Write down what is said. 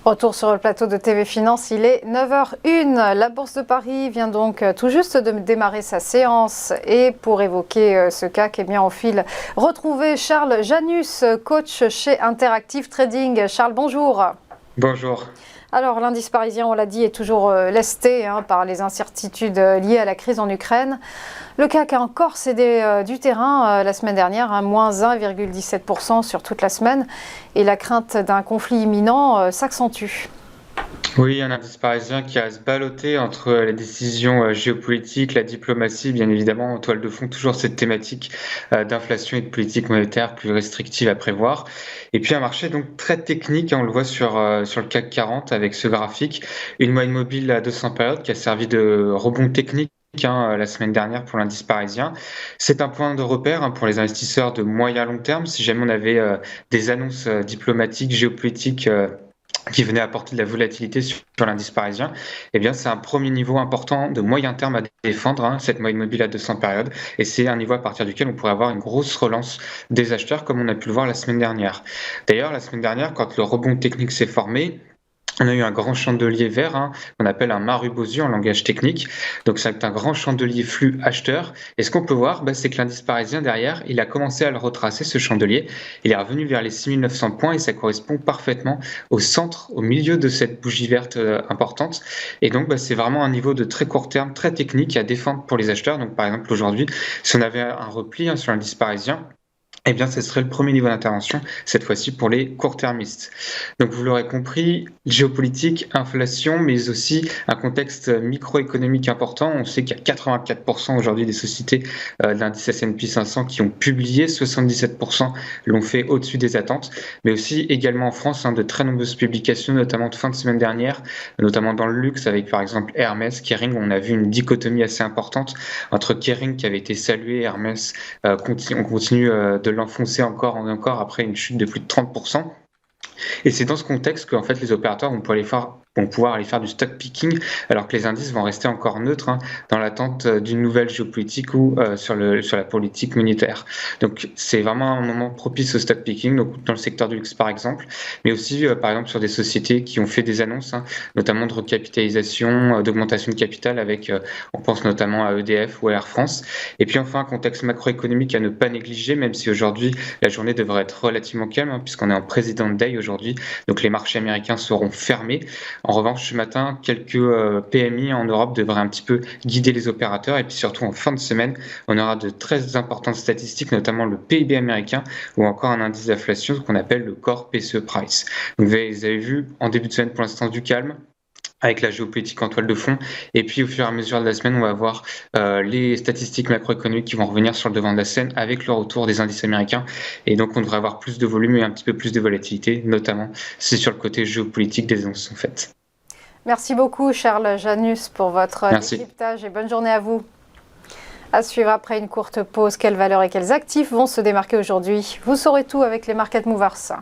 Retour sur le plateau de TV Finance, il est 9h01. La Bourse de Paris vient donc tout juste de démarrer sa séance. Et pour évoquer ce CAC, on file retrouver Charles Janus, coach chez Interactive Trading. Charles, bonjour. Bonjour. Alors l'indice parisien, on l'a dit, est toujours lesté par les incertitudes liées à la crise en Ukraine. Le CAC a encore cédé du terrain la semaine dernière, moins 1,17% sur toute la semaine. Et la crainte d'un conflit imminent s'accentue. Oui, un indice parisien qui reste ballotté entre les décisions géopolitiques, la diplomatie, bien évidemment, en toile de fond, toujours cette thématique d'inflation et de politique monétaire plus restrictive à prévoir. Et puis un marché donc très technique, on le voit sur le CAC 40 avec ce graphique, une moyenne mobile à 200 périodes qui a servi de rebond technique la semaine dernière pour l'indice parisien. C'est un point de repère pour les investisseurs de moyen long terme. Si jamais on avait des annonces diplomatiques, géopolitiques qui venait apporter de la volatilité sur l'indice parisien, eh bien c'est un premier niveau important de moyen terme à défendre, cette moyenne mobile à 200 périodes, et c'est un niveau à partir duquel on pourrait avoir une grosse relance des acheteurs comme on a pu le voir la semaine dernière. D'ailleurs, la semaine dernière, quand le rebond technique s'est formé, on a eu un grand chandelier vert, qu'on appelle un Marubozu en langage technique. Donc c'est un grand chandelier flux acheteur. Et ce qu'on peut voir, c'est que l'indice parisien derrière, il a commencé à le retracer, ce chandelier. Il est revenu vers les 6900 points et ça correspond parfaitement au centre, au milieu de cette bougie verte importante. Et donc c'est vraiment un niveau de très court terme, très technique à défendre pour les acheteurs. Donc par exemple aujourd'hui, si on avait un repli sur l'indice parisien, eh bien, ce serait le premier niveau d'intervention, cette fois-ci pour les court-termistes. Donc, vous l'aurez compris, géopolitique, inflation, mais aussi un contexte microéconomique important. On sait qu'il y a 84% aujourd'hui des sociétés de l'indice S&P 500 qui ont publié, 77% l'ont fait au-dessus des attentes, mais aussi également en France, de très nombreuses publications, notamment de fin de semaine dernière, notamment dans le luxe, avec par exemple Hermès, Kering. On a vu une dichotomie assez importante entre Kering qui avait été salué, Hermès, on continue de l'enfoncer encore après une chute de plus de 30%. Et c'est dans ce contexte qu'en fait les opérateurs vont pouvoir aller faire du stock picking, alors que les indices vont rester encore neutres dans l'attente d'une nouvelle géopolitique ou sur la politique monétaire. Donc c'est vraiment un moment propice au stock picking, donc dans le secteur du luxe par exemple, mais aussi par exemple sur des sociétés qui ont fait des annonces, notamment de recapitalisation, d'augmentation de capital avec, on pense notamment à EDF ou à Air France. Et puis enfin un contexte macroéconomique à ne pas négliger, même si aujourd'hui la journée devrait être relativement calme, puisqu'on est en President Day aujourd'hui, donc les marchés américains seront fermés. En revanche, ce matin, quelques PMI en Europe devraient un petit peu guider les opérateurs. Et puis surtout, en fin de semaine, on aura de très importantes statistiques, notamment le PIB américain ou encore un indice d'inflation qu'on appelle le Core PCE Price. Donc, vous avez vu, en début de semaine, pour l'instant, du calme, avec la géopolitique en toile de fond. Et puis, au fur et à mesure de la semaine, on va voir les statistiques macroéconomiques qui vont revenir sur le devant de la scène avec le retour des indices américains. Et donc, on devrait avoir plus de volume et un petit peu plus de volatilité, notamment c'est sur le côté géopolitique des annonces sont faites. Merci beaucoup, Charles Janus, pour votre décryptage et bonne journée à vous. À suivre après une courte pause, quelles valeurs et quels actifs vont se démarquer aujourd'hui? Vous saurez tout avec les Market Movers.